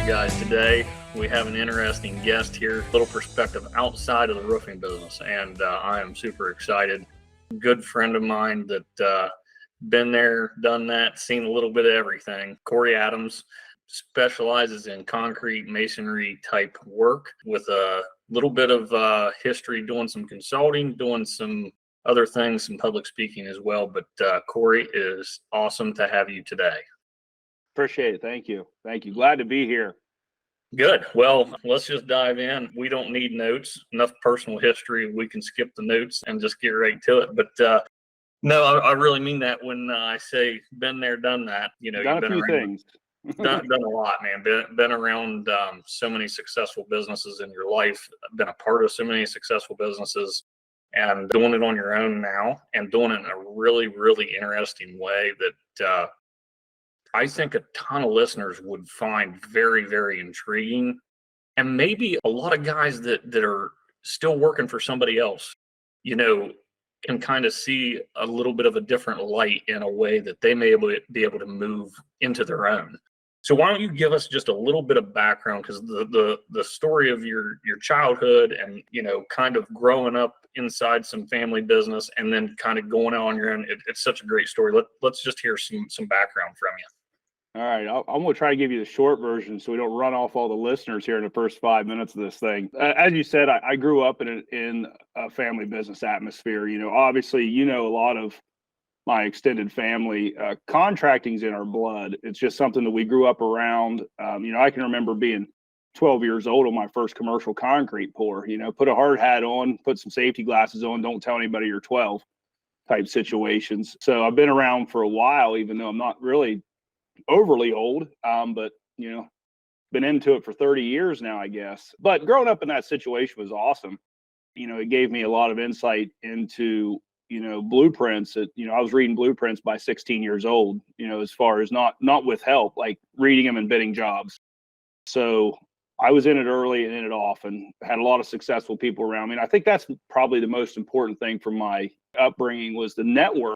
right, guys, today we have an interesting guest here, a little perspective outside of the roofing business, and I am super excited. Good friend of mine that been there, done that, seen a little bit of everything. Corey Adams specializes in concrete masonry type work with a little bit of history doing some consulting, doing some other things, some public speaking as well. But Corey, is awesome to have you today. Appreciate it. Thank you. Thank you. Glad to be here. Good. Well, let's just dive in. We don't need notes, enough personal history. We can skip the notes and just get right to it. But no, I really mean that when I say been there, done that. You know, Done you've a been few around, things. done a lot, man. Been around so many successful businesses in your life. Been a part of so many successful businesses, and doing it on your own now, and doing it in a really, really interesting way that I think a ton of listeners would find very, very intriguing. And maybe a lot of guys that are still working for somebody else, you know, can kind of see a little bit of a different light in a way that they may be able to move into their own. So why don't you give us just a little bit of background, because the story of your childhood and, you know, kind of growing up inside some family business and then kind of going out on your own, it's such a great story. Let's just hear some background from you. All right. I'm going to try to give you the short version so we don't run off all the listeners here in the first 5 minutes of this thing. As you said, I grew up in a family business atmosphere. You know, obviously, you know, a lot of my extended family, contracting's in our blood. It's just something that we grew up around. You know, I can remember being 12 years old on my first commercial concrete pour, you know, put a hard hat on, put some safety glasses on, don't tell anybody you're 12 type situations. So I've been around for a while, even though I'm not really overly old, but you know, been into it for 30 years now, I guess. But growing up in that situation was awesome. You know, it gave me a lot of insight into, you know, blueprints that, you know, I was reading blueprints by 16 years old, you know, as far as not with help, like reading them and bidding jobs. So I was in it early and in it often, had a lot of successful people around me. And I think that's probably the most important thing from my upbringing was the network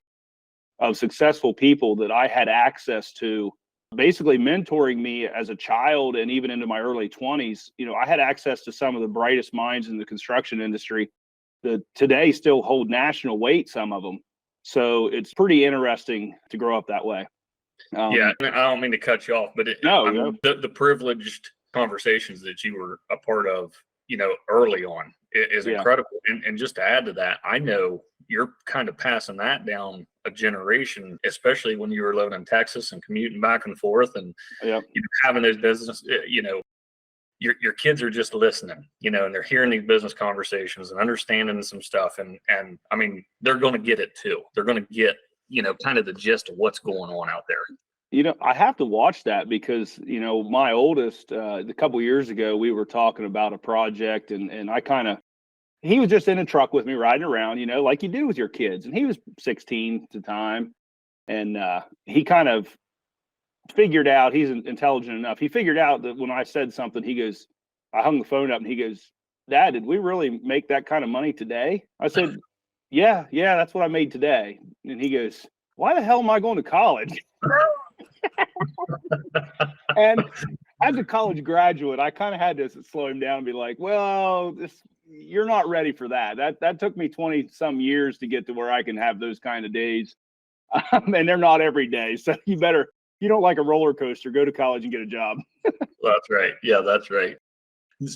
of successful people that I had access to, basically mentoring me as a child and even into my early 20s. You know, I had access to some of the brightest minds in the construction industry that today still hold national weight, some of them. So it's pretty interesting to grow up that way. Yeah, I don't mean to cut you off, but the privileged conversations that you were a part of, you know, early on is incredible. And just to add to that, I know you're kind of passing that down a generation, especially when you were living in Texas and commuting back and forth and you know, having those business, you know, your kids are just listening, you know, and they're hearing these business conversations and understanding some stuff. And I mean, they're going to get it too. They're going to get, you know, kind of the gist of what's going on out there. You know, I have to watch that because, you know, my oldest, a couple years ago, we were talking about a project and I kind of, he was just in a truck with me riding around, you know, like you do with your kids. And he was 16 at the time. And he kind of figured out, he's intelligent enough. He figured out that when I said something, he goes, I hung the phone up and he goes, Dad, did we really make that kind of money today? I said, yeah, that's what I made today. And he goes, why the hell am I going to college? And as a college graduate, I kind of had to slow him down and be like, well, you're not ready for that. That took me 20 some years to get to where I can have those kind of days. And they're not every day. So you don't like a roller coaster, go to college and get a job. That's right. Yeah, that's right.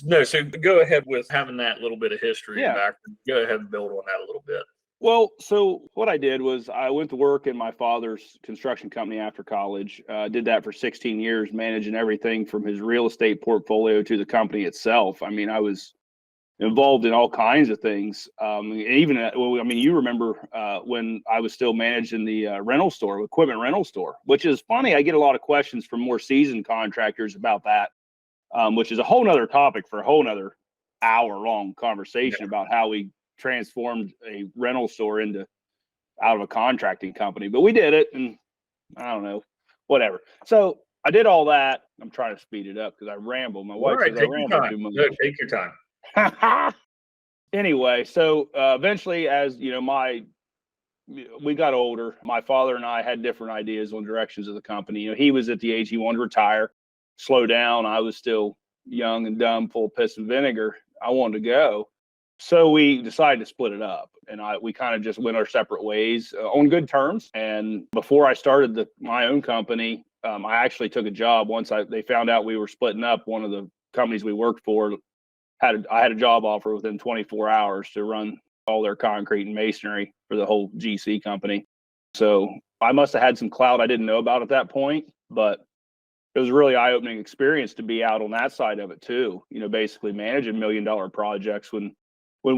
No, so go ahead with having that little bit of history and back. Go ahead and build on that a little bit. Well, so what I did was I went to work in my father's construction company after college. Did that for 16 years, managing everything from his real estate portfolio to the company itself. I mean, I was involved in all kinds of things. Even, well, I mean, you remember when I was still managing the rental store, equipment rental store, which is funny. I get a lot of questions from more seasoned contractors about that, which is a whole nother topic for a whole nother hour-long conversation about how we transformed a rental store out of a contracting company. But we did it, and I don't know, whatever. So I did all that. I'm trying to speed it up because I ramble. My wife says I ramble too much. No, take your time. Anyway, so eventually, as you know, we got older. My father and I had different ideas on directions of the company. You know, he was at the age he wanted to retire. slow down. I was still young and dumb, full of piss and vinegar. I wanted to go. So we decided to split it up, and we kind of just went our separate ways on good terms. And before I started my own company, I actually took a job once they found out we were splitting up. One of the companies we worked for I had a job offer within 24 hours to run all their concrete and masonry for the whole GC company. So I must have had some clout I didn't know about at that point, but it was a really eye-opening experience to be out on that side of it too. Basically managing $1 million projects when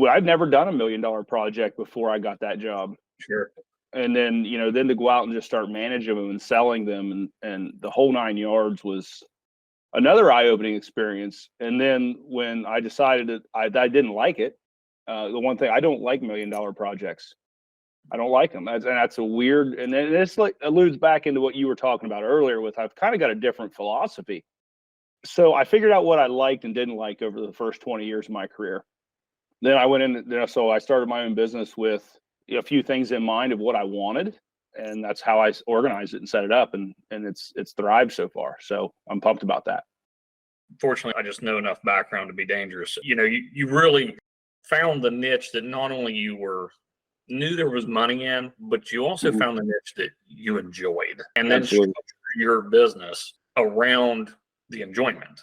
I'd never done a $1 million project before I got that job. Sure. And then, then to go out and just start managing them and selling them and the whole 9 yards was another eye-opening experience. And then when I decided that I didn't like it, the one thing, I don't like $1 million projects. I don't like them. That's a weird, and then this alludes back into what you were talking about earlier with I've kind of got a different philosophy. So I figured out what I liked and didn't like over the first 20 years of my career. Then I went in, so I started my own business with a few things in mind of what I wanted, and that's how I organized it and set it up, and it's thrived so far. So I'm pumped about that. Fortunately, I just know enough background to be dangerous. You really found the niche that not only you knew there was money in, but you also found the niche that you enjoyed, and then structure your business around the enjoyment.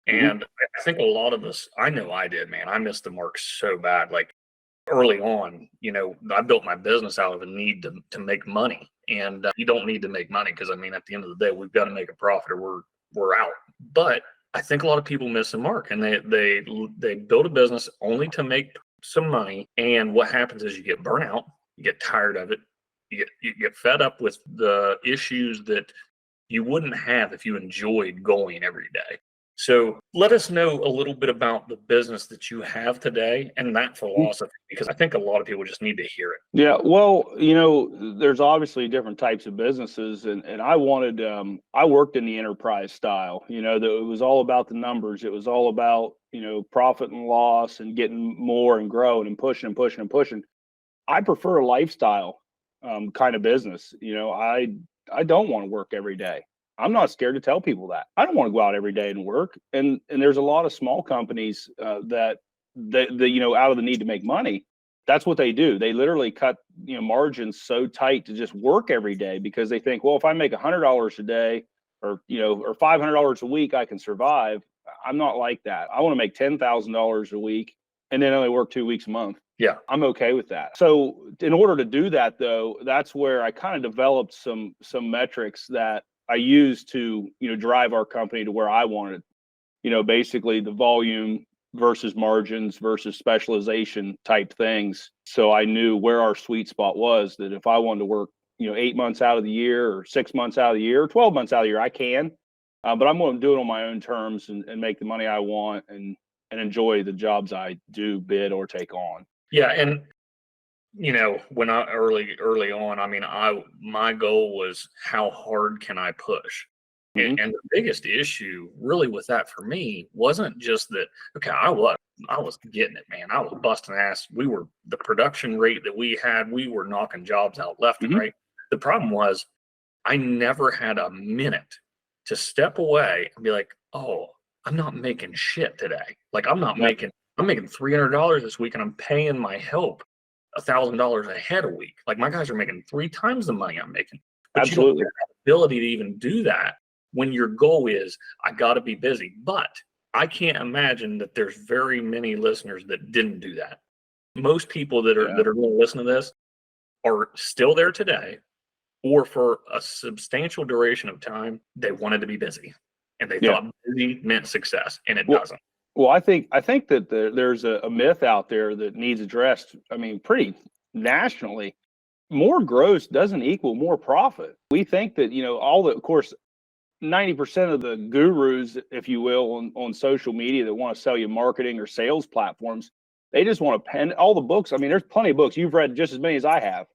And I think a lot of us, I know I did, man. I missed the mark so bad. Like early on, I built my business out of a need to make money. And you don't need to make money because, at the end of the day, we've got to make a profit or we're out. But I think a lot of people miss the mark, and they build a business only to make some money. And what happens is you get burnout, you get tired of it, you get fed up with the issues that you wouldn't have if you enjoyed going every day. So let us know a little bit about the business that you have today and that philosophy, because I think a lot of people just need to hear it. Yeah, well, there's obviously different types of businesses, and I wanted, I worked in the enterprise style, it was all about the numbers. It was all about, profit and loss and getting more and growing and pushing and pushing and pushing. I prefer a lifestyle kind of business. I don't want to work every day. I'm not scared to tell people that. I don't want to go out every day and work. And there's a lot of small companies that out of the need to make money, that's what they do. They literally cut margins so tight to just work every day because they think, well, if I make $100 a day or $500 a week, I can survive. I'm not like that. I want to make $10,000 a week and then only work 2 weeks a month. Yeah, I'm okay with that. So in order to do that, though, that's where I kind of developed some metrics that I used to, drive our company to where I wanted, basically the volume versus margins versus specialization type things. So I knew where our sweet spot was, that if I wanted to work, 8 months out of the year or 6 months out of the year, or 12 months out of the year, I can, but I'm going to do it on my own terms and make the money I want and enjoy the jobs I do bid or take on. Yeah. And when I early on, my goal was how hard can I push? And the biggest issue really with that for me wasn't just that, okay, I was getting it, man. I was busting ass. The production rate that we had, we were knocking jobs out left and right. The problem was I never had a minute to step away and be like, oh, I'm not making shit today. Like I'm making $300 this week and I'm paying my help $1,000 a head a week. Like my guys are making 3 times the money I'm making. But Absolutely. You don't have the ability to even do that when your goal is, I got to be busy. But I can't imagine that there's very many listeners that didn't do that. Most people that are going to listen to this are still there today, or for a substantial duration of time, they wanted to be busy and they thought busy meant success, and it doesn't. Well, I think that there's a myth out there that needs addressed. Pretty nationally, more gross doesn't equal more profit. We think that, of course, 90% of the gurus, if you will, on social media that want to sell you marketing or sales platforms, they just want to pen all the books. There's plenty of books. You've read just as many as I have.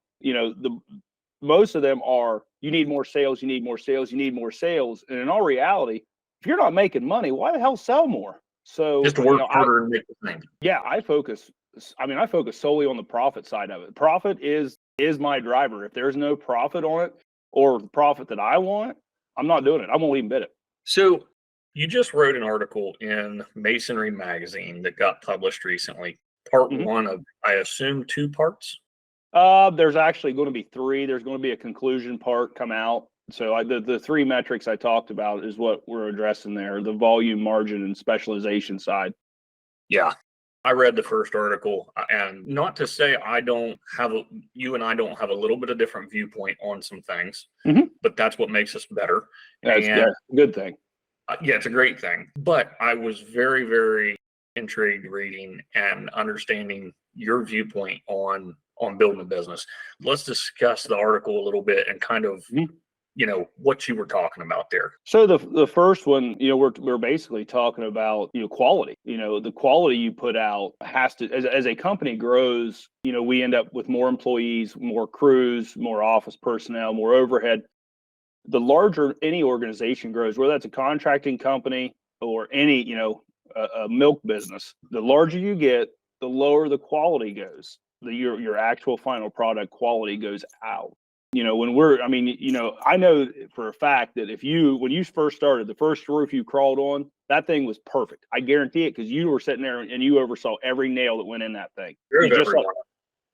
Most of them are, you need more sales, you need more sales, you need more sales. And in all reality, if you're not making money, why the hell sell more? So just to work harder and make the thing. Yeah, I focus solely on the profit side of it. Profit is my driver. If there's no profit on it or the profit that I want, I'm not doing it. I won't even bid it. So You just wrote an article in Masonry Magazine that got published recently. Part Mhm. one of, I assume, two parts. There's actually going to be three. There's going to be a conclusion part come out. So the three metrics I talked about is what we're addressing there: the volume, margin, and specialization side. Yeah. I read the first article, and not to say you and I don't have a little bit of different viewpoint on some things, Mhm. but that's what makes us better. That's And a good thing. yeah, it's a great thing. But I was very, very intrigued reading and understanding your viewpoint on building a business. Let's discuss the article a little bit and kind of, Mhm. what you were talking about there. So the first one, we're basically talking about quality. The quality you put out has to, as a company grows, we end up with more employees, more crews, more office personnel, more overhead. The larger any organization grows, whether that's a contracting company or any a milk business, the larger you get, the lower the quality goes. Your actual final product quality goes out. I know for a fact that when you first started, the first roof you crawled on, that thing was perfect. I guarantee it, because you were sitting there and you oversaw every nail that went in that thing. You Drove just everyone.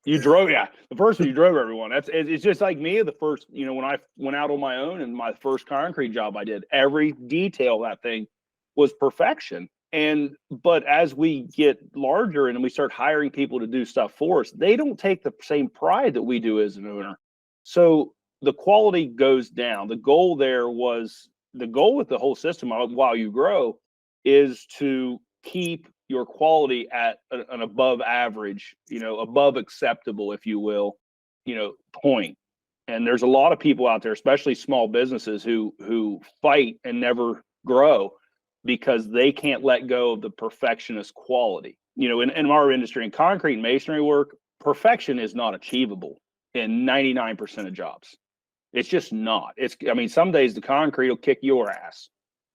you drove, yeah. The first one you drove everyone. It's just like me. The first, when I went out on my own and my first concrete job I did, every detail of that thing was perfection. But as we get larger and we start hiring people to do stuff for us, they don't take the same pride that we do as an owner. So the quality goes down. The goal with the whole system while you grow is to keep your quality at an above average, above acceptable, if you will, point. And there's a lot of people out there, especially small businesses, who fight and never grow because they can't let go of the perfectionist quality. In our industry, in concrete and masonry work, perfection is not achievable in 99% of jobs. It's just not. Some days the concrete will kick your ass.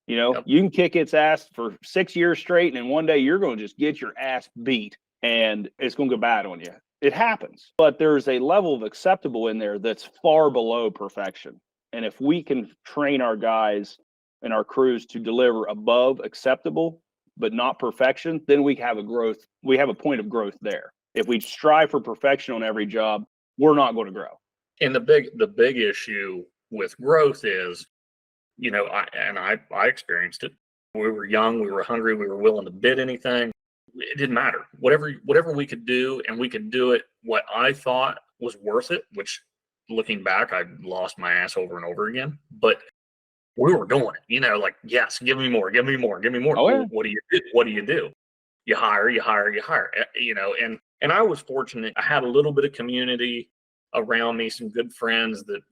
Yep. You can kick its ass for 6 years straight, and then one day you're going to just get your ass beat and it's going to go bad on you. It happens. But there's a level of acceptable in there that's far below perfection. And if we can train our guys and our crews to deliver above acceptable, but not perfection, then we have a point of growth there. If we strive for perfection on every job, we're not going to grow. And the big issue with growth is, I experienced it. We were young, we were hungry, we were willing to bid anything. It didn't matter. Whatever we could do, and we could do it what I thought was worth it, which looking back, I lost my ass over and over again. But we were doing it, like, yes, give me more, give me more, give me more. Oh, yeah. Well, what do you do? What do you do? You hire, you hire, you hire. And I was fortunate. I had a little bit of community around me, some good friends that,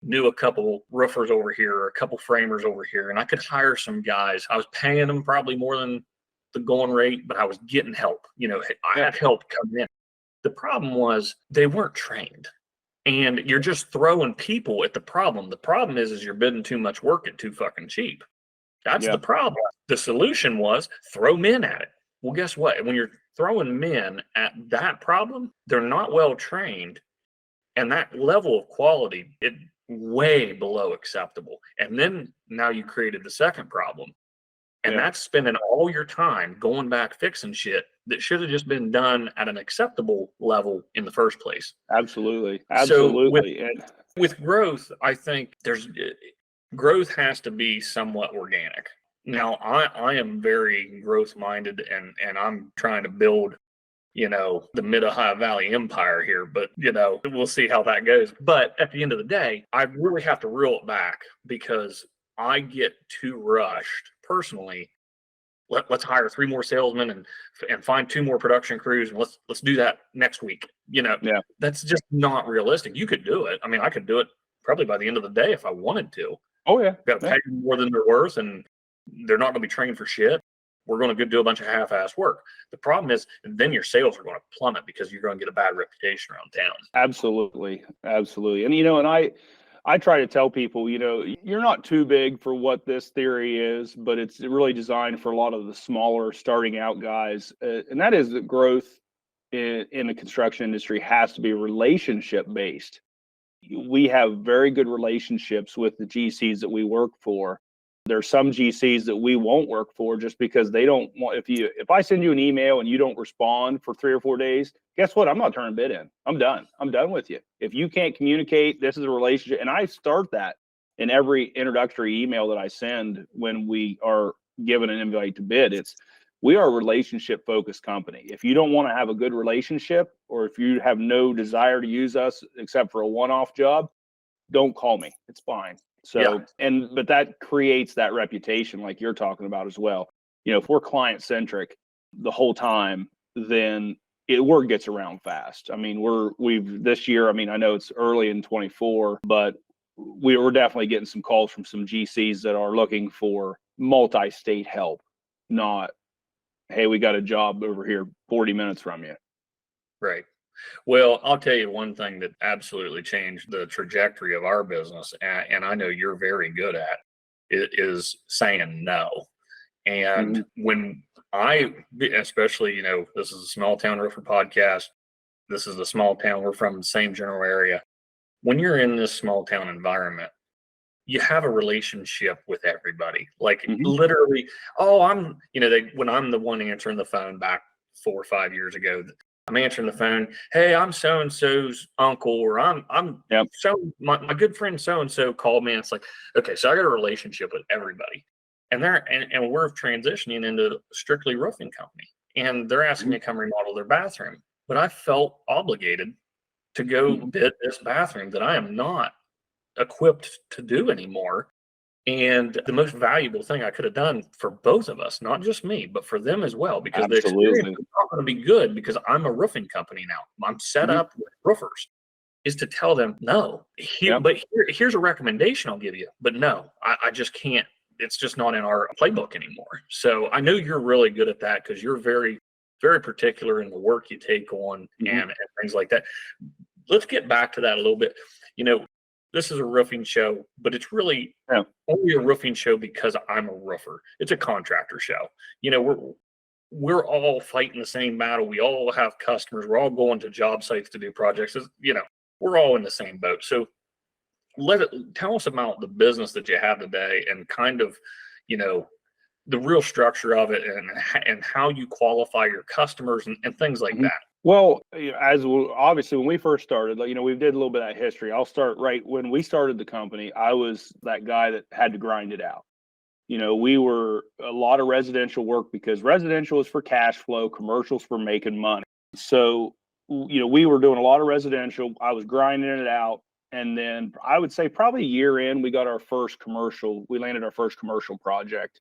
knew a couple roofers over here, or a couple framers over here, and I could hire some guys. I was paying them probably more than the going rate, but I was getting help. I had help coming in. The problem was they weren't trained, and you're just throwing people at the problem. The problem is you're bidding too much work at too fucking cheap. That's the problem. The solution was throw men at it. Well, guess what? When you're throwing men at that problem, they're not well trained, and that level of quality, it way below acceptable. And then now you created the second problem. And that's spending all your time going back fixing shit that should have just been done at an acceptable level in the first place. Absolutely. So Absolutely. with growth, I think growth has to be somewhat organic. Now, I am very growth minded, and I'm trying to build, the Mid-Ohio Valley empire here, but, we'll see how that goes. But at the end of the day, I really have to reel it back, because I get too rushed personally. Let's hire 3 more salesmen and find 2 more production crews, and let's do that next week. That's just not realistic. You could do it. I could do it probably by the end of the day if I wanted to. Oh, yeah. Got to pay them more than they're worth, and they're not going to be trained for shit. We're going to go do a bunch of half-ass work. The problem is then your sales are going to plummet because you're going to get a bad reputation around town. Absolutely. Absolutely. And I try to tell people, you're not too big for what this theory is, but it's really designed for a lot of the smaller starting out guys. And that is that growth in the construction industry has to be relationship based. We have very good relationships with the GCs that we work for. There's some GCs that we won't work for just because they don't want, if I send you an email and you don't respond for 3 or 4 days, guess what? I'm not turning bid in. I'm done. I'm done with you. If you can't communicate, this is a relationship. And I start that in every introductory email that I send when we are given an invite to bid. We are a relationship focused company. If you don't want to have a good relationship, or if you have no desire to use us except for a one-off job, don't call me. It's fine. So, but that creates that reputation like you're talking about as well. If we're client centric the whole time, then word gets around fast. I mean, we've this year, I mean, I know it's early in 24, but we're definitely getting some calls from some GCs that are looking for multi-state help, not, hey, we got a job over here 40 minutes from you. Right. Well, I'll tell you one thing that absolutely changed the trajectory of our business, and I know you're very good at it, is saying no. And when especially, this is a small town roofer podcast. This is a small town. We're from the same general area. When you're in this small town environment, you have a relationship with everybody. Like literally, when I'm the one answering the phone back 4 or 5 years ago, I'm answering the phone. Hey, I'm so and so's uncle, or my good friend so and so called me. And it's like, okay, so I got a relationship with everybody, and we're transitioning into strictly roofing company, and they're asking me to come remodel their bathroom, but I felt obligated to go bid this bathroom that I am not equipped to do anymore. And the most valuable thing I could have done for both of us, not just me, but for them as well, because the experience is not going to be good because I'm a roofing company now. I'm set up with roofers, is to tell them, no, but here's a recommendation I'll give you. But no, I just can't. It's just not in our playbook anymore. So I know you're really good at that because you're very, very particular in the work you take on and things like that. Let's get back to that a little bit. This is a roofing show, but it's really only a roofing show because I'm a roofer. It's a contractor show. We're all fighting the same battle. We all have customers. We're all going to job sites to do projects. We're all in the same boat. So tell us about the business that you have today and kind of, the real structure of it and how you qualify your customers and things like that. Well, obviously when we first started, we did a little bit of history. I'll start right when we started the company. I was that guy that had to grind it out. We were a lot of residential work because residential is for cash flow, commercials for making money. So, we were doing a lot of residential. I was grinding it out. And then I would say probably a year in, we got our first commercial. We landed our first commercial project.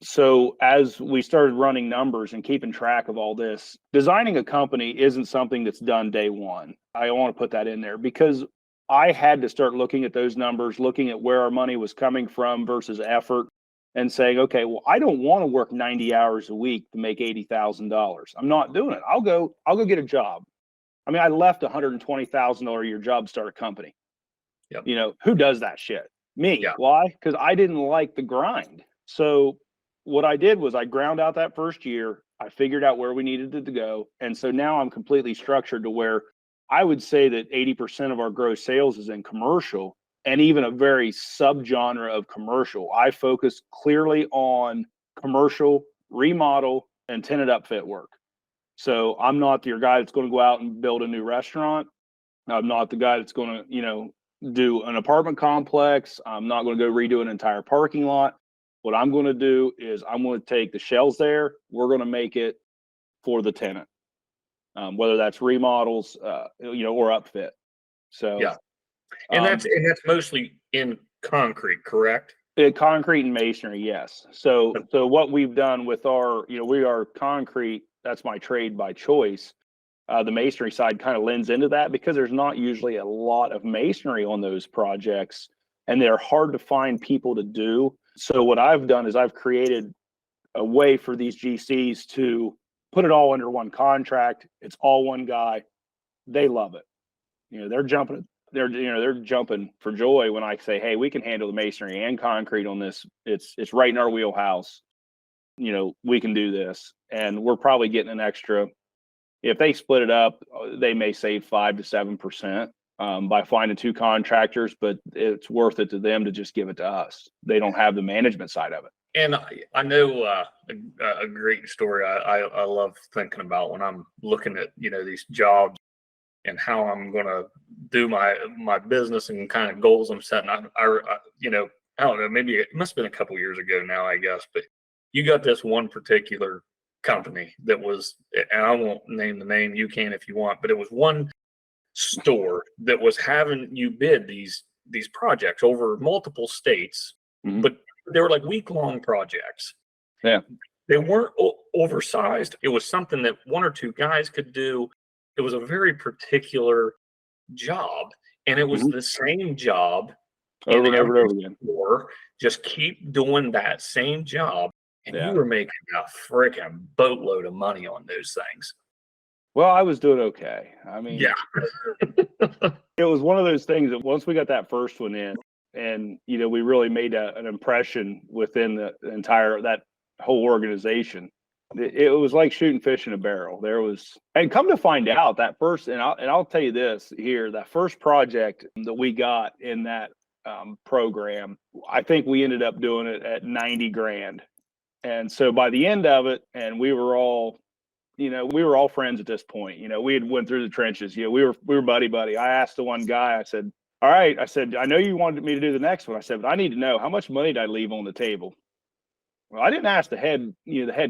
So as we started running numbers and keeping track of all this, designing a company isn't something that's done day one. I want to put that in there because I had to start looking at those numbers, looking at where our money was coming from versus effort, and saying, okay, well, I don't want to work 90 hours a week to make $80,000. I'm not doing it. I'll go get a job. I mean, I left a $120,000 a year job to start a company. Yep. Who does that shit? Me. Yeah. Why? Because I didn't like the grind. So what I did was I ground out that first year. I figured out where we needed it to go. And so now I'm completely structured to where I would say that 80% of our gross sales is in commercial, and even a very subgenre of commercial. I focus clearly on commercial, remodel, and tenant upfit work. So I'm not your guy that's going to go out and build a new restaurant. I'm not the guy that's going to, do an apartment complex. I'm not going to go redo an entire parking lot. What I'm going to do is I'm going to take the shells there. We're going to make it for the tenant, whether that's remodels, or upfit. So yeah, and that's mostly in concrete, correct? Concrete and masonry, yes. So what we've done with our, we are concrete. That's my trade by choice. The masonry side kind of lends into that because there's not usually a lot of masonry on those projects, and they're hard to find people to do. So what I've done is I've created a way for these GCs to put it all under one contract. It's all one guy. They love it. They're jumping for joy when I say, hey, we can handle the masonry and concrete on this. It's right in our wheelhouse. We can do this. And we're probably getting an extra, if they split it up, they may save 5 to 7%. by finding two contractors, but it's worth it to them to just give it to us. They don't have the management side of it. And I know a great story I love thinking about when I'm looking at, these jobs and how I'm going to do my business and kind of goals I'm setting. I don't know, maybe it must have been a couple years ago now, I guess, but you got this one particular company that was, and I won't name the name, you can if you want, but it was one store that was having you bid these projects over multiple states, but they were like week-long projects. Yeah. They weren't oversized. It was something that one or two guys could do. It was a very particular job, and it was the same job over and over and over again. Store, just keep doing that same job, and Yeah. you were making a freaking boatload of money on those things. Well, I was doing okay. I mean, Yeah. it was one of those things that once we got that first one in, and we really made an impression within the entire that whole organization. It was like shooting fish in a barrel. There was, and come to find out that first, and I'll tell you this here, that first project that we got in that program, I think we ended up doing it at 90 grand. And so by the end of it, and we were all friends at this point. We had went through the trenches. We were buddy. I asked the one guy, I said, all right, I said, I know you wanted me to do the next one. I said, but I need to know how much money did I leave on the table? Well, I didn't ask the head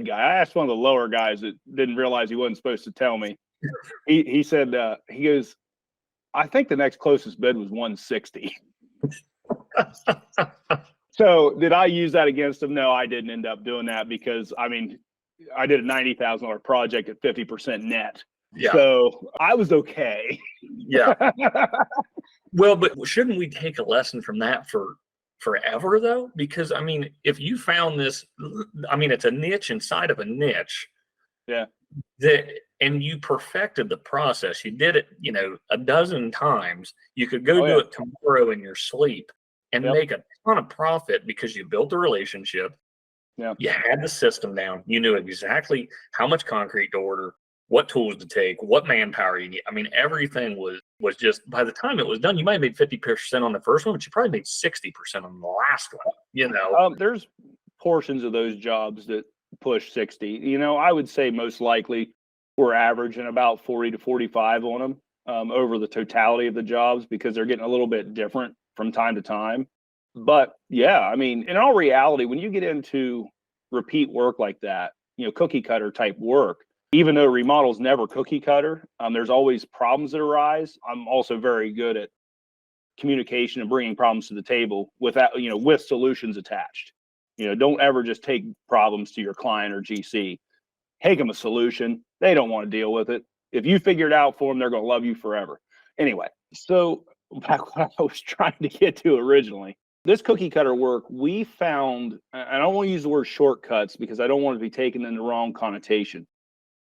guy. I asked one of the lower guys that didn't realize he wasn't supposed to tell me. He said, he goes, I think the next closest bid was 160. So did I use that against him? No, I didn't end up doing that because, I did a $90,000 project at 50% net. Yeah. So I was okay. Yeah. Well, but shouldn't we take a lesson from that for forever though? Because if you found this, it's a niche inside of a niche. Yeah. And you perfected the process. You did it, a dozen times. You could go do it tomorrow in your sleep and make a ton of profit because you built a relationship. Yeah. You had the system down. You knew exactly how much concrete to order, what tools to take, what manpower you need. Everything was just, by the time it was done, you might have made 50% on the first one, but you probably made 60% on the last one, There's portions of those jobs that push 60. I would say most likely we're averaging about 40 to 45 on them over the totality of the jobs because they're getting a little bit different from time to time. But yeah, in all reality, when you get into repeat work like that, cookie cutter type work, even though remodel's never cookie cutter, there's always problems that arise. I'm also very good at communication and bringing problems to the table with solutions attached. Don't ever just take problems to your client or GC. Take them a solution. They don't want to deal with it. If you figure it out for them, they're going to love you forever. Anyway, so back what I was trying to get to originally, this cookie cutter work, we found, and I don't want to use the word shortcuts because I don't want to be taken in the wrong connotation,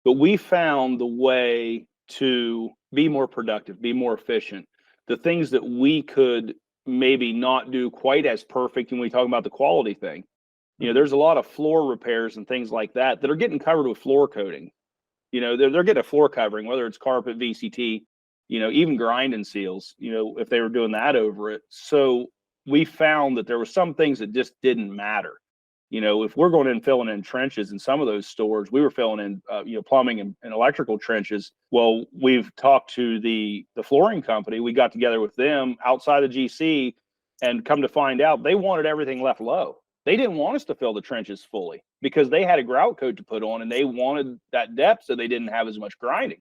but we found the way to be more productive, be more efficient. The things that we could maybe not do quite as perfect when we talk about the quality thing. There's a lot of floor repairs and things like that are getting covered with floor coating. They're getting a floor covering, whether it's carpet, VCT, even grinding seals, if they were doing that over it. So we found that there were some things that just didn't matter. If we're going in and filling in trenches in some of those stores, we were filling in, plumbing and electrical trenches. Well, we've talked to the flooring company. We got together with them outside of GC and come to find out they wanted everything left low. They didn't want us to fill the trenches fully because they had a grout coat to put on and they wanted that depth so they didn't have as much grinding.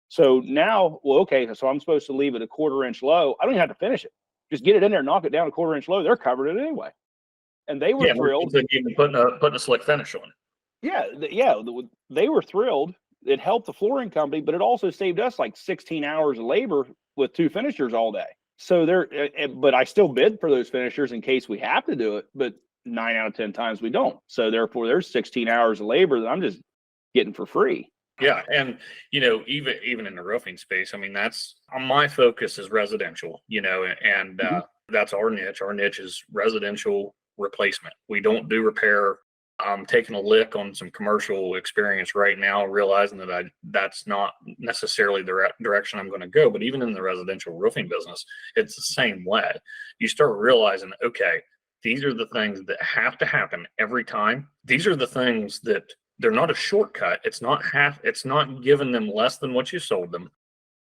So now, so I'm supposed to leave it a 1/4 inch low. I don't even have to finish it. Just get it in there, knock it down a 1/4 inch low. They're covered it anyway. And they were thrilled. Even putting a slick finish on. Yeah, they were thrilled. It helped the flooring company, but it also saved us like 16 hours of labor with 2 finishers all day. So but I still bid for those finishers in case we have to do it. But 9 out of 10 times we don't. So therefore, there's 16 hours of labor that I'm just getting for free. Yeah, and even in the roofing space, that's my focus is residential. And that's our niche. Our niche is residential replacement. We don't do repair. I'm taking a lick on some commercial experience right now, realizing that that's not necessarily the direction I'm going to go. But even in the residential roofing business, it's the same way. You start realizing, okay, these are the things that have to happen every time. These are the things that they're not a shortcut. It's not giving them less than what you sold them,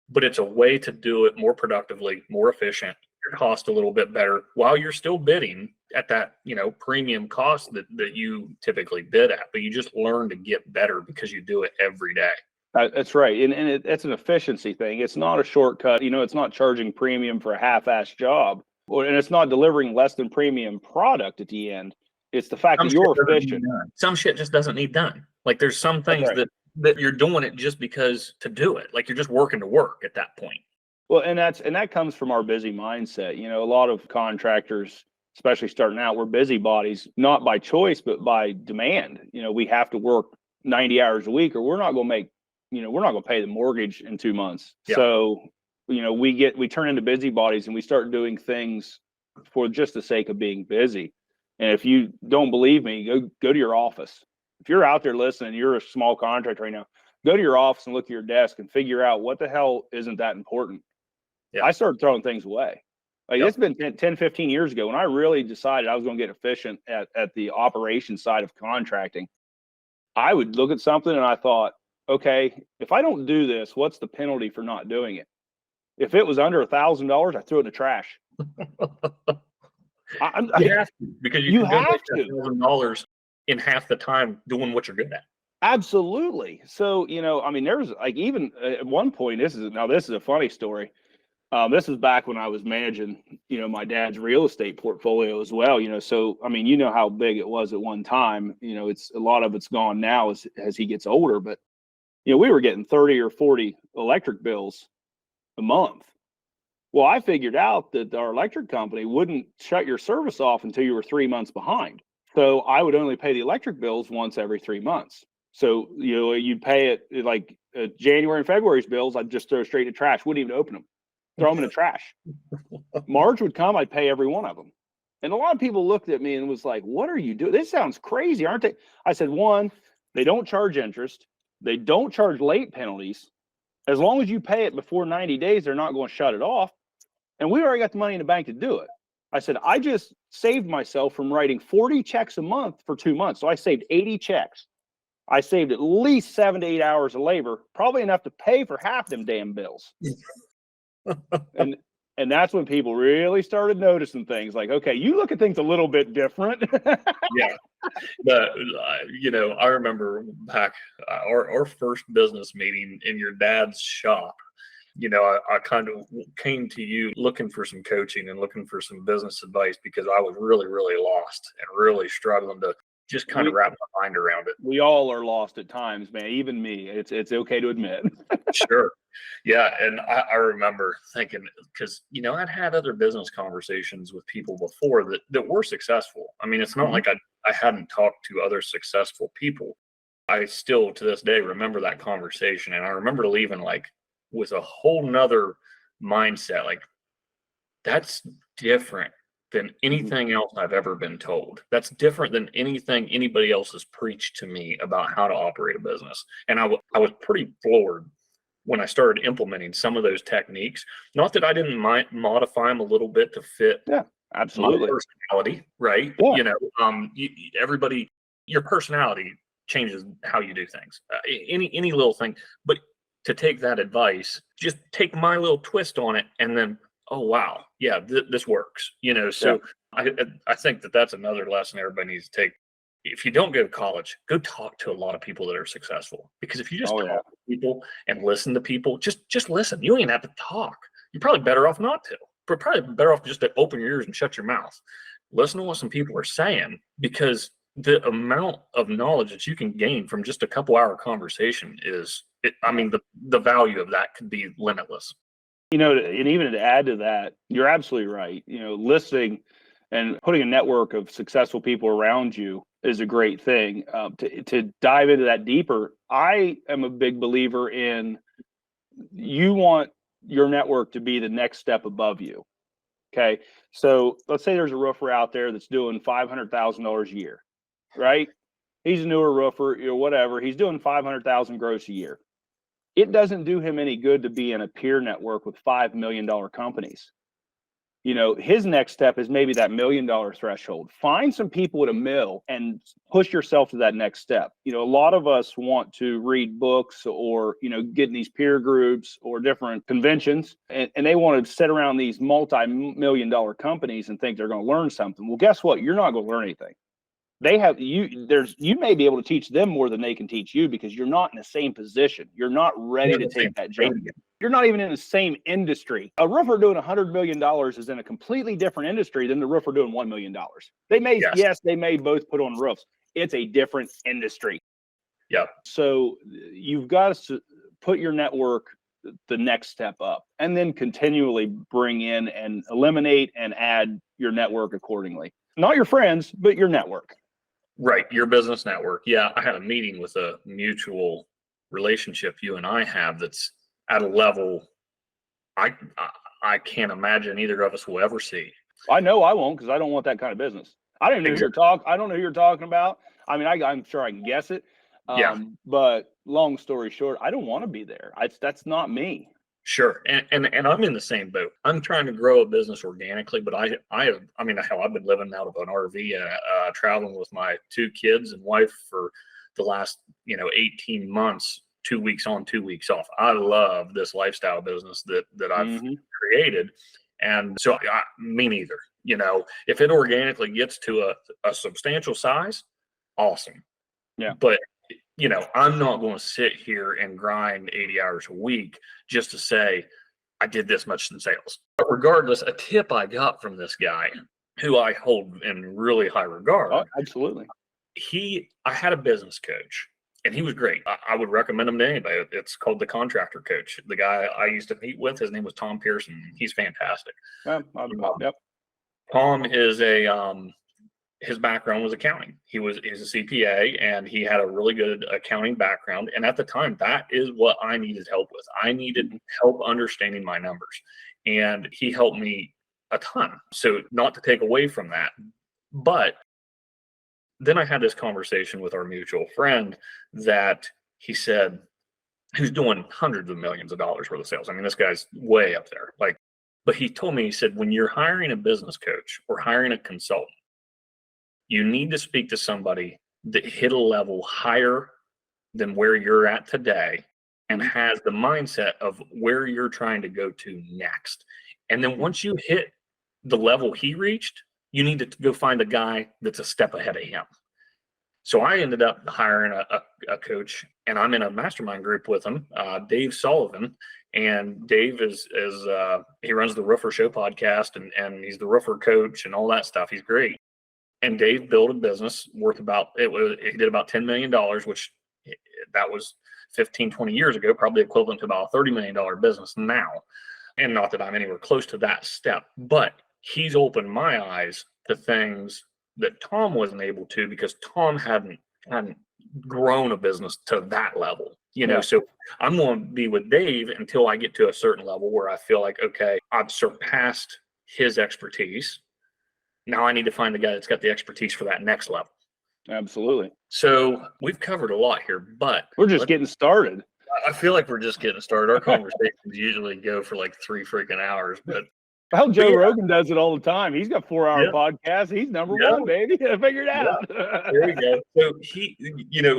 but it's a way to do it more productively, more efficient, your cost a little bit better while you're still bidding at that, premium cost that you typically bid at, but you just learn to get better because you do it every day. That's right. And it's an efficiency thing. It's not a shortcut. It's not charging premium for a half-assed job, and it's not delivering less than premium product at the end. It's the fact that you're efficient. Some shit just doesn't need done. Like there's some things that you're doing it just because to do it. Like you're just working to work at that point. Well, and that comes from our busy mindset. A lot of contractors, especially starting out, we're busybodies, not by choice, but by demand. We have to work 90 hours a week or we're not going to make, we're not going to pay the mortgage in 2 months. Yeah. So, we turn into busybodies and we start doing things for just the sake of being busy. And if you don't believe me, go to your office. If you're out there listening, you're a small contractor right now, go to your office and look at your desk and figure out what the hell isn't that important. Yeah. I started throwing things away. It's been 10, 15 years ago when I really decided I was going to get efficient at the operation side of contracting. I would look at something and I thought, okay, if I don't do this, what's the penalty for not doing it? If it was under $1,000, I threw it in the trash. You have to, because you can have $1,000 in half the time doing what you're good at. Absolutely. So, there's even at one point, this is a funny story. This is back when I was managing, my dad's real estate portfolio as well, so, how big it was at one time, it's a lot of it's gone now as he gets older, but, we were getting 30 or 40 electric bills a month. Well, I figured out that our electric company wouldn't shut your service off until you were 3 months behind. So I would only pay the electric bills once every 3 months. So, you'd pay it like January and February's bills, I'd just throw straight to trash, wouldn't even open them. Throw them in the trash. March would come, I'd pay every one of them. And a lot of people looked at me and was like, what are you doing? This sounds crazy, aren't they? I said, one, they don't charge interest. They don't charge late penalties. As long as you pay it before 90 days, they're not going to shut it off. And we already got the money in the bank to do it. I said, I just saved myself from writing 40 checks a month for 2 months. So I saved 80 checks. I saved at least 7 to 8 hours of labor, probably enough to pay for half them damn bills. And that's when people really started noticing things like, okay, you look at things a little bit different. Yeah. I remember back our first business meeting in your dad's shop. I kind of came to you looking for some coaching and looking for some business advice because I was really, really lost and really struggling to just kind of wrap my mind around it. We all are lost at times, man. Even me. It's okay to admit. Sure. Yeah. And I remember thinking, because, I'd had other business conversations with people before that were successful. It's not like I hadn't talked to other successful people. I still, to this day, remember that conversation. And I remember leaving with a whole nother mindset. That's different than anything else I've ever been told. That's different than anything anybody else has preached to me about how to operate a business. And I was pretty floored when I started implementing some of those techniques. Not that I didn't modify them a little bit to fit absolutely my personality, right? Yeah. Everybody, your personality changes how you do things. Any little thing, but to take that advice, just take my little twist on it, and then, oh wow, yeah, this works. So yeah. I think that's another lesson everybody needs to take. If you don't go to college, go talk to a lot of people that are successful. Because if you just talk to people and listen to people, just listen. You don't even have to talk. You're probably better off not to. But probably better off just to open your ears and shut your mouth. Listen to what some people are saying, because the amount of knowledge that you can gain from just a couple hour conversation the value of that could be limitless. And even to add to that, you're absolutely right. Listening and putting a network of successful people around you is a great thing. To dive into that deeper, I am a big believer in, you want your network to be the next step above you. Okay. So let's say there's a roofer out there that's doing $500,000 a year, right? He's a newer roofer, whatever. He's doing 500,000 gross a year. It doesn't do him any good to be in a peer network with $5 million companies. His next step is maybe that $1 million threshold. Find some people at a mill and push yourself to that next step. A lot of us want to read books or, get in these peer groups or different conventions, and they want to sit around these multi-million dollar companies and think they're going to learn something. Well, guess what? You're not going to learn anything. You may be able to teach them more than they can teach you because you're not in the same position. You're not ready to take that jump. You're not even in the same industry. A roofer doing $100 million is in a completely different industry than the roofer doing $1 million. They may, yes, they may both put on roofs. It's a different industry. Yeah. So you've got to put your network the next step up and then continually bring in and eliminate and add your network accordingly. Not your friends, but your network. Right. Your business network. Yeah. I had a meeting with a mutual relationship you and I have that's at a level I can't imagine either of us will ever see. I know I won't, because I don't want that kind of business. I don't know I don't know who you're talking about. I mean, I'm sure I can guess it. But long story short, I don't want to be there. That's not me. Sure. And I'm in the same boat. I'm trying to grow a business organically, but I mean, hell, I've been living out of an RV, traveling with my 2 kids and wife for the last, 18 months, 2 weeks on, 2 weeks off. I love this lifestyle business that I've created. And so me neither. If it organically gets to a substantial size, awesome. Yeah. But I'm not going to sit here and grind 80 hours a week just to say I did this much in sales. But regardless, a tip I got from this guy who I hold in really high regard. Oh, absolutely. I had a business coach and he was great. I would recommend him to anybody. It's called The Contractor Coach. The guy I used to meet with, his name was Tom Pearson. He's fantastic. Yep. Tom is his background was accounting. He's a CPA and he had a really good accounting background. And at the time, that is what I needed help with. I needed help understanding my numbers, and he helped me a ton. So not to take away from that, but then I had this conversation with our mutual friend that he said, who's doing hundreds of millions of dollars worth of sales. I mean, this guy's way up there. But he told me, he said, when you're hiring a business coach or hiring a consultant, you need to speak to somebody that hit a level higher than where you're at today and has the mindset of where you're trying to go to next. And then once you hit the level he reached, you need to go find a guy that's a step ahead of him. So I ended up hiring a coach, and I'm in a mastermind group with him, Dave Sullivan. And Dave he runs the Roofer Show podcast, and he's the roofer coach and all that stuff. He's great. And Dave built a business worth he did about $10 million, which that was 15, 20 years ago, probably equivalent to about a $30 million business now. And not that I'm anywhere close to that step, but he's opened my eyes to things that Tom wasn't able to, because Tom hadn't grown a business to that level, So I'm going to be with Dave until I get to a certain level where I feel like, okay, I've surpassed his expertise. Now I need to find the guy that's got the expertise for that next level. Absolutely. So we've covered a lot here, but we're just getting started. I feel like we're just getting started. Our conversations usually go for like 3 freaking hours, but well, Joe Rogan does it all the time. He's got 4-hour podcasts. He's number one, baby. Figure it out. There you go. So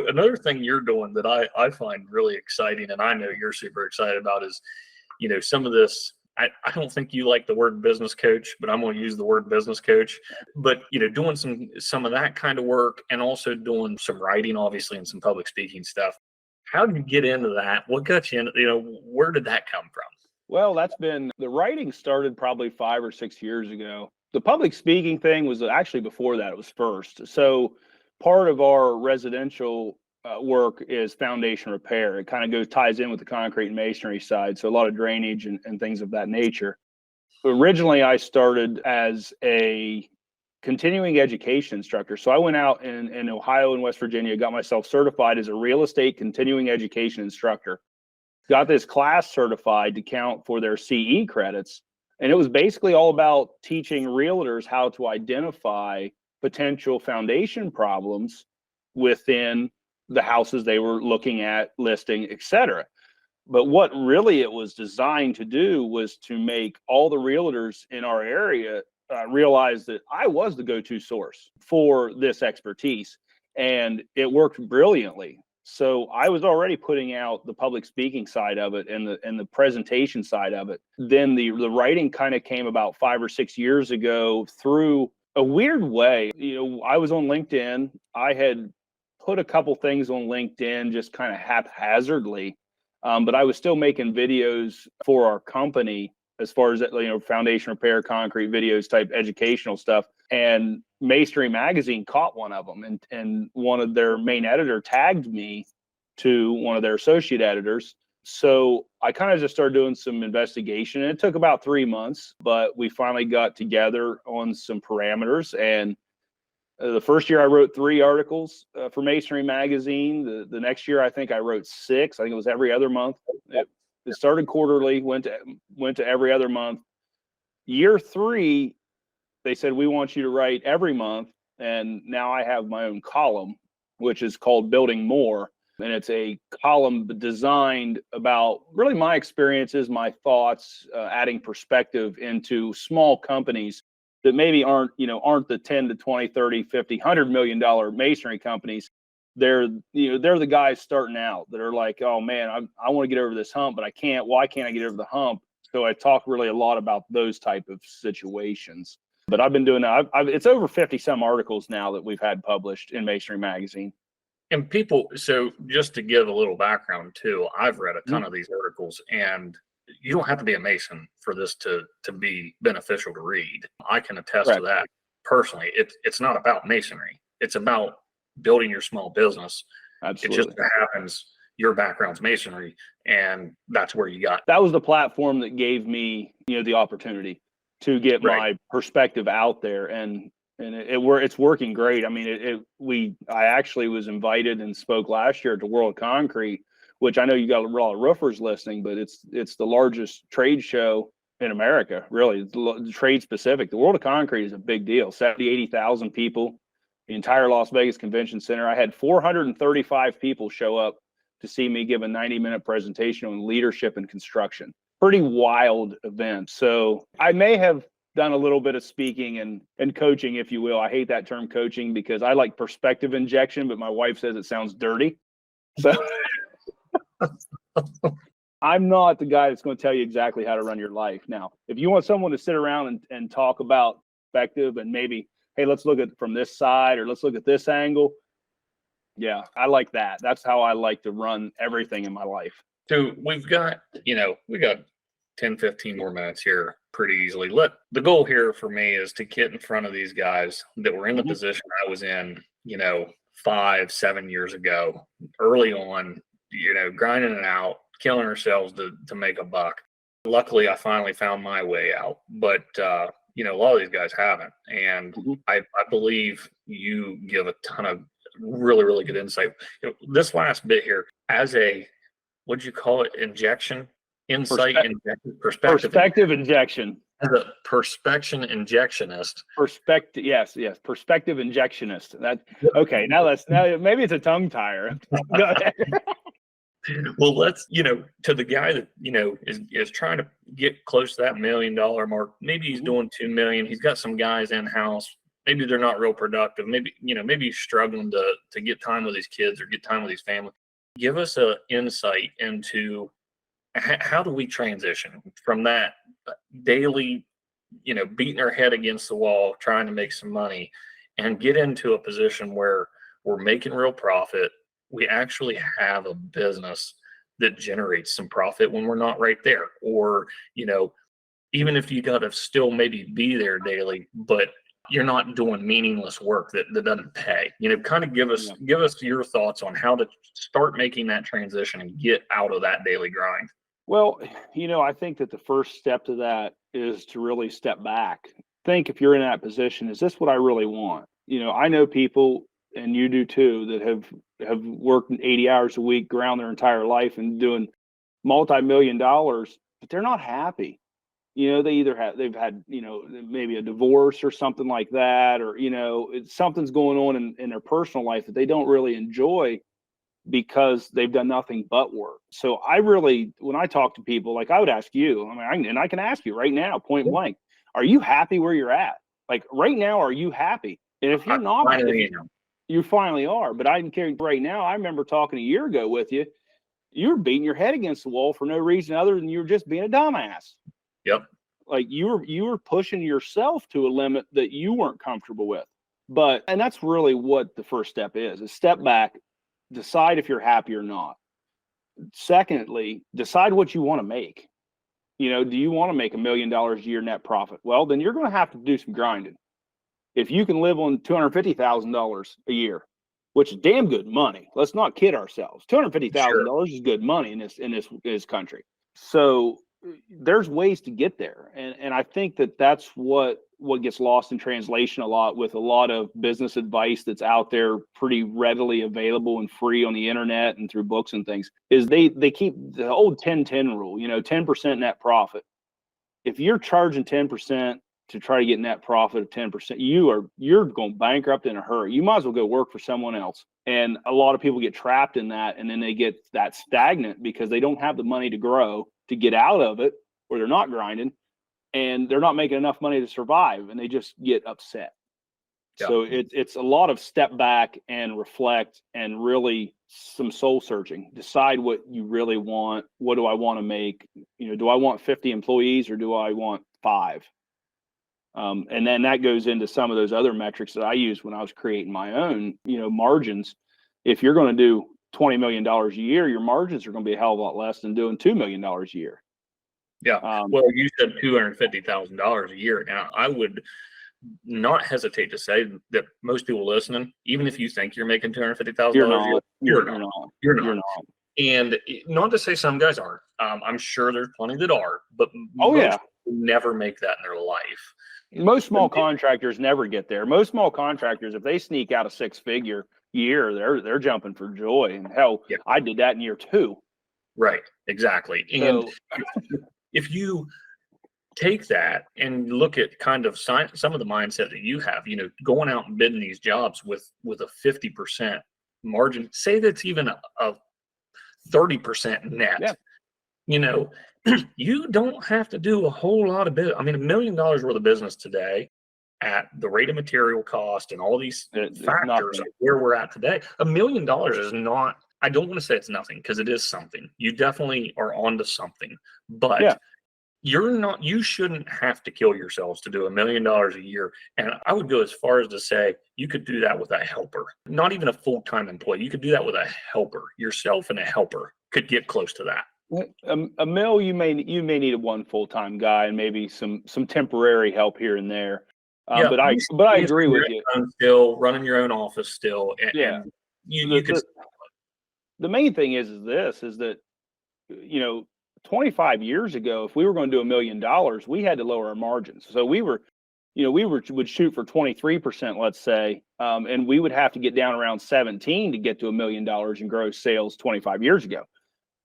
another thing you're doing that I find really exciting, and I know you're super excited about, is, some of this. I don't think you like the word business coach, but I'm going to use the word business coach. But, doing some of that kind of work, and also doing some writing, obviously, and some public speaking stuff. How did you get into that? What got you in? Where did that come from? Well, the writing started probably 5 or 6 years ago. The public speaking thing was actually before that. It was first. So part of our residential work is foundation repair. It kind of ties in with the concrete and masonry side. So a lot of drainage and things of that nature. Originally, I started as a continuing education instructor. So I went out in Ohio and West Virginia, got myself certified as a real estate continuing education instructor. Got this class certified to count for their CE credits. And it was basically all about teaching realtors how to identify potential foundation problems within the houses they were looking at, listing, etc. But what really it was designed to do was to make all the realtors in our area realize that I was the go-to source for this expertise, and it worked brilliantly. So I was already putting out the public speaking side of it and the presentation side of it. Then the writing kind of came about 5 or 6 years ago through a weird way. I was on LinkedIn. I had put a couple things on LinkedIn just kind of haphazardly, but I was still making videos for our company as far as foundation repair, concrete videos, type educational stuff. And Masonry Magazine caught one of them, and one of their main editor tagged me to one of their associate editors. So I kind of just started doing some investigation, and it took about 3 months, but we finally got together on some parameters. And the first year I wrote 3 articles for Masonry Magazine. The next year I think I wrote 6. I think it was every other month. It started quarterly, went to every other month. Year 3, they said, we want you to write every month. And now I have my own column, which is called Building More. And it's a column designed about really my experiences, my thoughts, adding perspective into small companies that maybe aren't the 10 to 20, 30, 50, $100 million masonry companies. They're the guys starting out that are like, oh man, I want to get over this hump, but I can't. Why can't I get over the hump? So I talk really a lot about those type of situations. But I've been doing that. It's over 50 some articles now that we've had published in Masonry Magazine. And people, so just to give a little background too, I've read a ton of these articles, and you don't have to be a Mason for this to be beneficial to read. I can attest to that personally. It's not about masonry. It's about building your small business. Absolutely. It just happens your background's masonry, and that's where you got. That was the platform that gave me, the opportunity to get my perspective out there, and it's working great. I mean, I actually was invited and spoke last year at the World of Concrete, which I know you got a lot of roofers listening, but it's the largest trade show in America, really, trade specific. The World of Concrete is a big deal. 80,000 people, the entire Las Vegas Convention Center. I had 435 people show up to see me give a 90-minute presentation on leadership and construction. Pretty wild event. So I may have done a little bit of speaking and coaching, if you will. I hate that term coaching because I like perspective injection, but my wife says it sounds dirty. So I'm not the guy that's going to tell you exactly how to run your life. Now, if you want someone to sit around and talk about perspective and maybe, hey, let's look at it from this side or let's look at this angle. Yeah, I like that. That's how I like to run everything in my life. So we've got 10, 15 more minutes here pretty easily. The goal here for me is to get in front of these guys that were in the position I was in, 5, 7 years ago, early on, grinding it out, killing ourselves to make a buck. Luckily, I finally found my way out, but a lot of these guys haven't. And I believe you give a ton of really, really good insight. This last bit here, as a, what'd you call it? Injection? Insight, perspective injection. As a perspection injectionist. Yes, perspective injectionist. Okay. Now maybe it's a tongue tire. Go ahead. Well, let's, to the guy that, is trying to get close to that $1 million mark. Maybe he's doing 2 million. He's got some guys in house. Maybe they're not real productive. Maybe he's struggling to get time with his kids or get time with his family. Give us an insight into how do we transition from that daily, beating our head against the wall, trying to make some money, and get into a position where we're making real profit. We actually have a business that generates some profit when we're not right there. Or, even if you got to still maybe be there daily, but you're not doing meaningless work that doesn't pay. Kind of give us your thoughts on how to start making that transition and get out of that daily grind. Well, I think that the first step to that is to really step back. Think, if you're in that position, is this what I really want? I know people, and you do too, that have worked 80 hours a week, ground their entire life and doing multi-million dollars, but they're not happy. they've had, maybe a divorce or something like that, or, something's going on in their personal life that they don't really enjoy because they've done nothing but work. So when I talk to people, like I would ask you, and I can ask you right now, point blank, are you happy where you're at? Like right now, are you happy? And if you're not, you finally are. But I can carry right now. I remember talking a year ago with you. You were beating your head against the wall for no reason other than you were just being a dumbass. Yep. Like you were pushing yourself to a limit that you weren't comfortable with. And that's really what the first step is step back, decide if you're happy or not. Secondly, decide what you want to make. Do you want to make $1 million a year net profit? Well, then you're going to have to do some grinding. If you can live on $250,000 a year, which is damn good money. Let's not kid ourselves. $250,000 is good money in this country. So there's ways to get there, and I think that's what gets lost in translation a lot with a lot of business advice that's out there pretty readily available and free on the internet and through books and things. Is they keep the old 10-10 rule. 10% net profit. If you're charging 10% to try to get net profit of 10%, you're going bankrupt in a hurry. You might as well go work for someone else. And a lot of people get trapped in that, and then they get that stagnant because they don't have the money to grow, to get out of it, or they're not grinding, and they're not making enough money to survive, and they just get upset. Yeah. So it's a lot of step back and reflect and really some soul searching. Decide what you really want. What do I want to make? Do I want 50 employees or do I want 5? And then that goes into some of those other metrics that I used when I was creating my own, margins. If you're going to do $20 million a year, your margins are going to be a hell of a lot less than doing $2 million a year. Yeah. Well, you said $250,000 a year. Now, I would not hesitate to say that most people listening, even if you think you're making $250,000 a year, you're not. And not to say some guys aren't. I'm sure there's plenty that are, but most never make that in their life. Most small contractors never get there. Most small contractors, if they sneak out a 6-figure year, they're jumping for joy. And hell, yeah. I did that in year 2. Right, exactly. And if you take that and look at kind of some of the mindset that you have, going out and bidding these jobs with a 50% margin, say that's even a 30% net, you don't have to do a whole lot of business. $1 million worth of business today at the rate of material cost and all these factors of where we're at today. $1 million is not, I don't want to say it's nothing because it is something. You definitely are onto something, but you shouldn't have to kill yourselves to do $1 million a year. And I would go as far as to say you could do that with a helper, not even a full-time employee. You could do that with a helper. Yourself and a helper could get close to that. A mill, you may need one full-time guy and maybe some temporary help here and there. But I agree with you. Still running your own office still. And you could. The main thing is that 25 years ago, if we were going to do $1 million, we had to lower our margins. So we would shoot for 23%, let's say, and we would have to get down around 17 to get to $1 million in gross sales 25 years ago.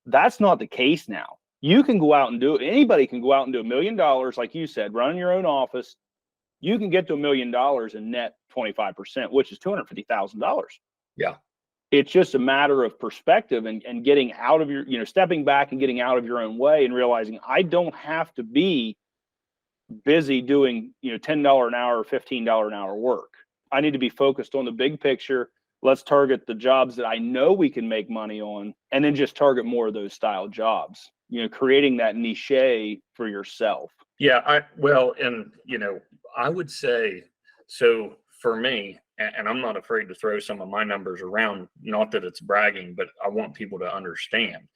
That's not the case now. You can go out and do it. Anybody can go out and do $1 million, like you said, running your own office. You can get to $1 million in net 25%, which is $250,000. Yeah. It's just a matter of perspective and getting out of your, stepping back and getting out of your own way and realizing I don't have to be busy doing, $10 an hour or $15 an hour work. I need to be focused on the big picture. Let's target the jobs that I know we can make money on, and then just target more of those style jobs, creating that niche for yourself. Yeah. I would say, so for me, and I'm not afraid to throw some of my numbers around, not that it's bragging, but I want people to understand,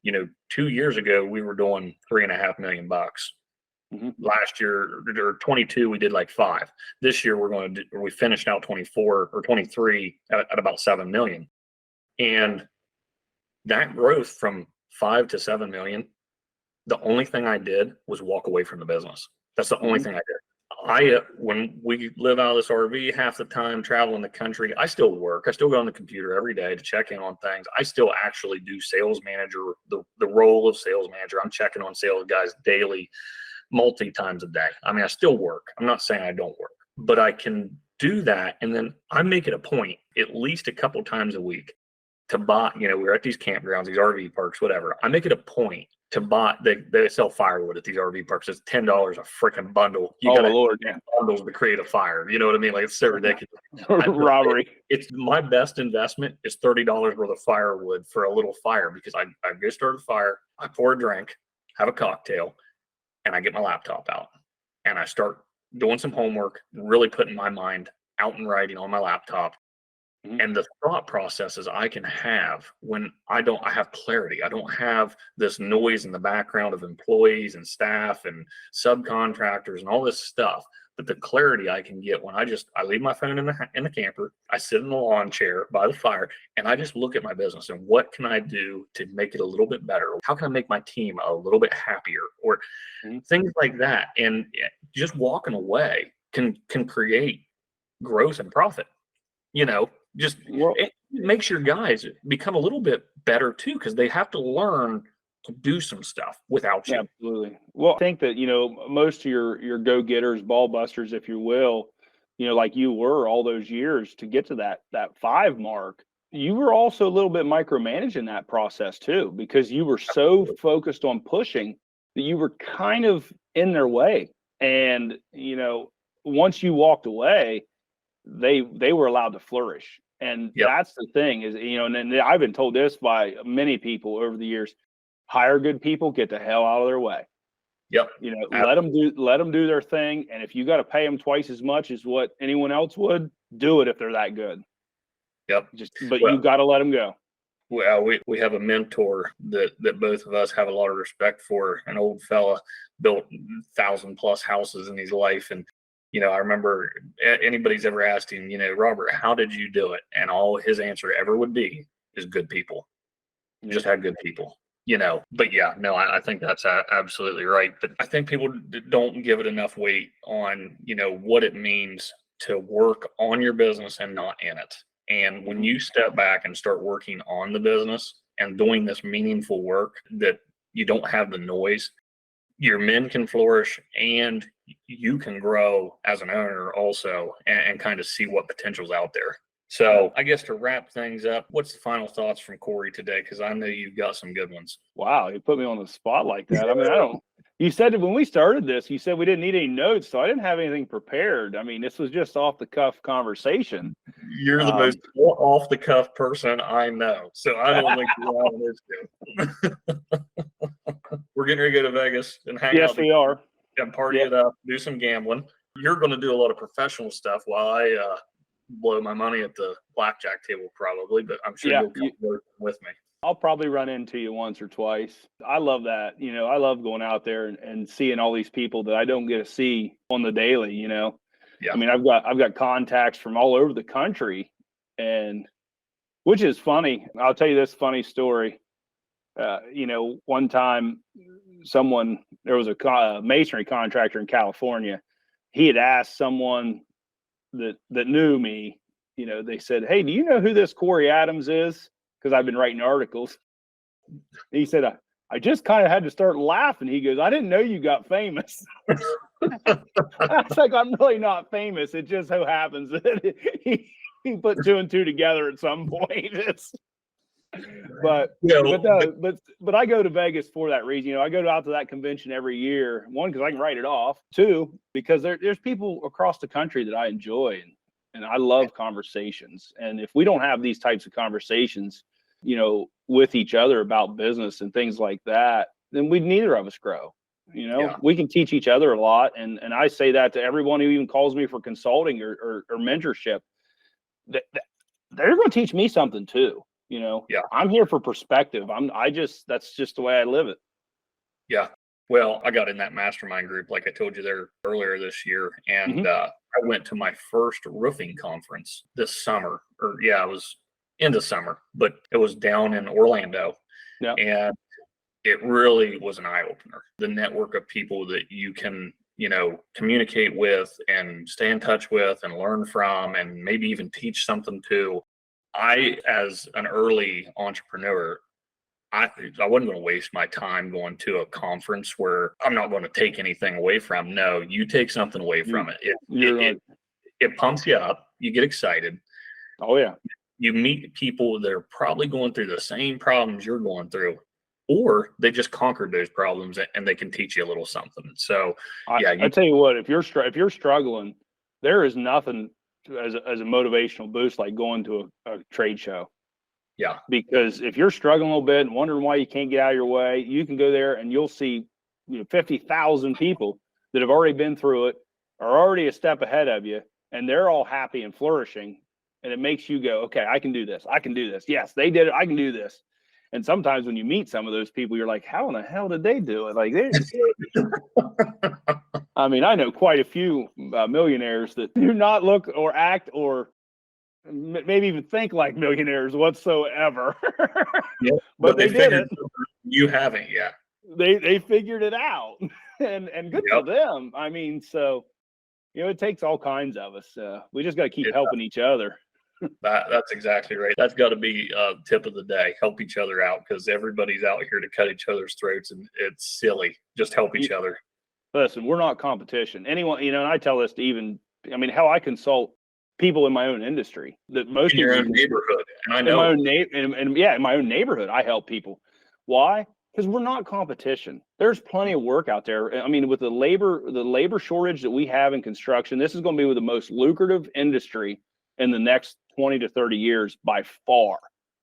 2 years ago, we were doing $3.5 million. Mm-hmm. Last year, or 22, we did like 5. This year, we finished out 24 or 23 at about 7 million. And that growth from 5 to 7 million, the only thing I did was walk away from the business. That's the only thing I did. When we live out of this RV half the time, traveling the country, I still work. I still go on the computer every day to check in on things. I still actually do sales manager, the role of sales manager. I'm checking on sales guys daily, multi times a day. I mean, I still work. I'm not saying I don't work, but I can do that. And then I make it a point at least a couple times a week to buy, we're at these campgrounds, these RV parks, whatever. I make it a point to buy, they sell firewood at these RV parks. It's $10 a freaking bundle. You got Lord, yeah. bundles to create a fire. You know what I mean? Like, it's so ridiculous. Robbery. It's my best investment is $30 worth of firewood for a little fire, because I go start a fire, I pour a drink, have a cocktail, and I get my laptop out and I start doing some homework, really putting my mind out and writing on my laptop. And the thought processes I can have when I have clarity. I don't have this noise in the background of employees and staff and subcontractors and all this stuff. But the clarity I can get when I leave my phone in the camper, I sit in the lawn chair by the fire, and I just look at my business and what can I do to make it a little bit better? How can I make my team a little bit happier, or things like that? And just walking away can create growth and profit. It makes your guys become a little bit better too, because they have to learn to do some stuff without you. Absolutely. Well, I think that, most of your go-getters, ball busters, if you will, like you were all those years to get to that 5 mark, you were also a little bit micromanaging that process too, because you were so focused on pushing that you were kind of in their way. And, once you walked away, they were allowed to flourish. And that's the thing is, and I've been told this by many people over the years: hire good people, get the hell out of their way. Yep. Let them do their thing. And if you got to pay them twice as much as what anyone else would, do it if they're that good. Yep. You got to let them go. Well, we have a mentor that both of us have a lot of respect for. An old fella, built 1,000+ houses in his life. And, I remember anybody's ever asked him, Robert, how did you do it? And all his answer ever would be is good people. Just had good people. But yeah, no, I think that's absolutely right. But I think people don't give it enough weight on, what it means to work on your business and not in it. And when you step back and start working on the business and doing this meaningful work, that you don't have the noise, your men can flourish and you can grow as an owner also, and kind of see what potential's out there. So I guess to wrap things up, what's the final thoughts from Corey today? Because I know you've got some good ones. Wow, you put me on the spot like that. I mean, you said that when we started this, you said we didn't need any notes, so I didn't have anything prepared. I mean, this was just off the cuff conversation. You're the most off the cuff person I know, so I don't think you're on this too. We're getting ready to go to Vegas and hang out. Yes, we are. And party it up, do some gambling. You're going to do a lot of professional stuff while I blow my money at the blackjack table probably, but I'm sure you'll come work with me. I'll probably run into you once or twice. I love that. I love going out there and seeing all these people that I don't get to see on the daily, Yeah. I mean, I've got contacts from all over the country, and which is funny. I'll tell you this funny story. One time there was a masonry contractor in California. He had asked someone that knew me, they said, "Hey, do you know who this Corey Adams is?" Because I've been writing articles. And he said, I just kind of had to start laughing. He goes, "I didn't know you got famous." I was like, I'm really not famous. It just so happens that he put 2 and 2 together at some point. But I go to Vegas for that reason. I go out to that convention every year. 1, because I can write it off. 2, because there's people across the country that I enjoy, and I love conversations. And if we don't have these types of conversations, with each other about business and things like that, then neither of us grow. We can teach each other a lot, and I say that to everyone who even calls me for consulting or mentorship. That they're going to teach me something too. I'm here for perspective. That's just the way I live it. Yeah. Well, I got in that mastermind group, like I told you there earlier this year. And I went to my first roofing conference this summer, it was in the summer, but it was down in Orlando. Yeah. And it really was an eye opener. The network of people that you can, communicate with and stay in touch with and learn from, and maybe even teach something to. I, as an early entrepreneur, I wasn't going to waste my time going to a conference where I'm not going to take anything away from. No, you take something away from it. It pumps you up. You get excited. Oh yeah. You meet people that are probably going through the same problems you're going through, or they just conquered those problems and they can teach you a little something. So I tell you what, if you're struggling, there is nothing as a motivational boost like going to a trade show. Yeah. Because if you're struggling a little bit and wondering why you can't get out of your way, you can go there and you'll see 50,000 people that have already been through it, are already a step ahead of you, and they're all happy and flourishing. And it makes you go, okay, I can do this. I can do this. Yes, they did it. I can do this. And sometimes when you meet some of those people, you're like, how in the hell did they do it? Like, I mean, I know quite a few millionaires that do not look or act or maybe even think like millionaires whatsoever. Yeah, but they did it. You haven't yet. They figured it out, and good for them. I mean, so it takes all kinds of us. We just got to keep helping each other. That's exactly right. That's got to be tip of the day. Help each other out, because everybody's out here to cut each other's throats, and it's silly. Just help each other. Listen, we're not competition. Anyone, and I tell this to how I consult people in my own industry, that most in your own neighborhood. And I know in my own neighborhood, I help people. Why? Because we're not competition. There's plenty of work out there. I mean, with the labor shortage that we have in construction, this is going to be the most lucrative industry in the next 20 to 30 years by far.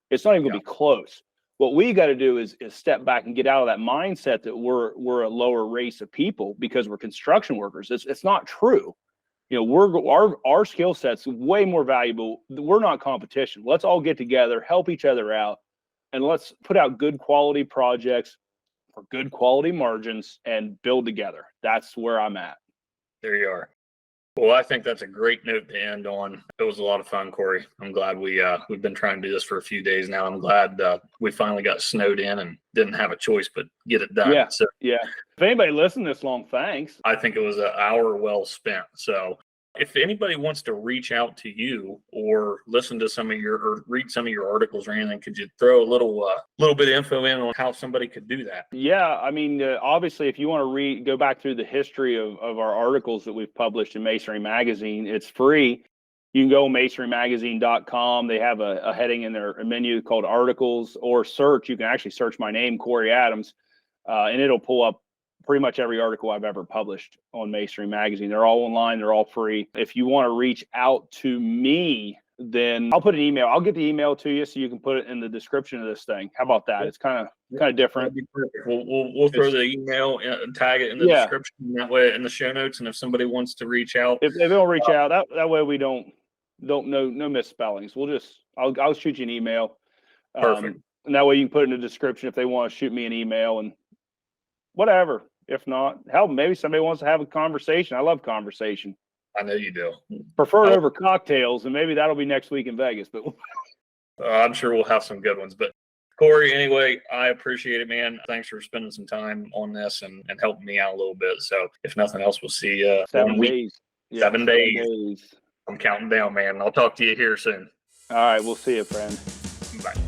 It's not even going to be close. What we got to do is step back and get out of that mindset that we're a lower race of people because we're construction workers. It's not true. Our skill set's way more valuable. We're not competition. Let's all get together, help each other out, and let's put out good quality projects for good quality margins and build together. That's where I'm at. There you are. Well, I think that's a great note to end on. It was a lot of fun, Corey. I'm glad we've been trying to do this for a few days now. I'm glad we finally got snowed in and didn't have a choice but get it done. Yeah. So yeah. If anybody listened this long, thanks. I think it was an hour well spent. So if anybody wants to reach out to you or listen to or read some of your articles or anything, could you throw a little bit of info in on how somebody could do that? Yeah, I mean, obviously, if you want to go back through the history of our articles that we've published in Masonry Magazine, it's free. You can go to masonrymagazine.com. They have a heading in their menu called articles, or search. You can actually search my name, Corey Adams, and it'll pull up pretty much every article I've ever published on Masonry Magazine. They're all online. They're all free. If you want to reach out to me, then I'll put an email. I'll get the email to you so you can put it in the description of this thing. How about that? It's kind of different. We'll throw the email and tag it in the description that way in the show notes. And if somebody wants to reach out, if they don't reach out, that way we don't no misspellings. I'll shoot you an email. Perfect. And that way you can put it in the description if they want to shoot me an email and whatever. If not, hell, maybe somebody wants to have a conversation. I love conversation. I know you do. Prefer it over cocktails, and maybe that'll be next week in Vegas. But I'm sure we'll have some good ones. But Corey, anyway, I appreciate it, man. Thanks for spending some time on this and helping me out a little bit. So if nothing else, we'll see you 7 days. Yeah, 7 days. I'm counting down, man. I'll talk to you here soon. All right, we'll see you, friend. Bye.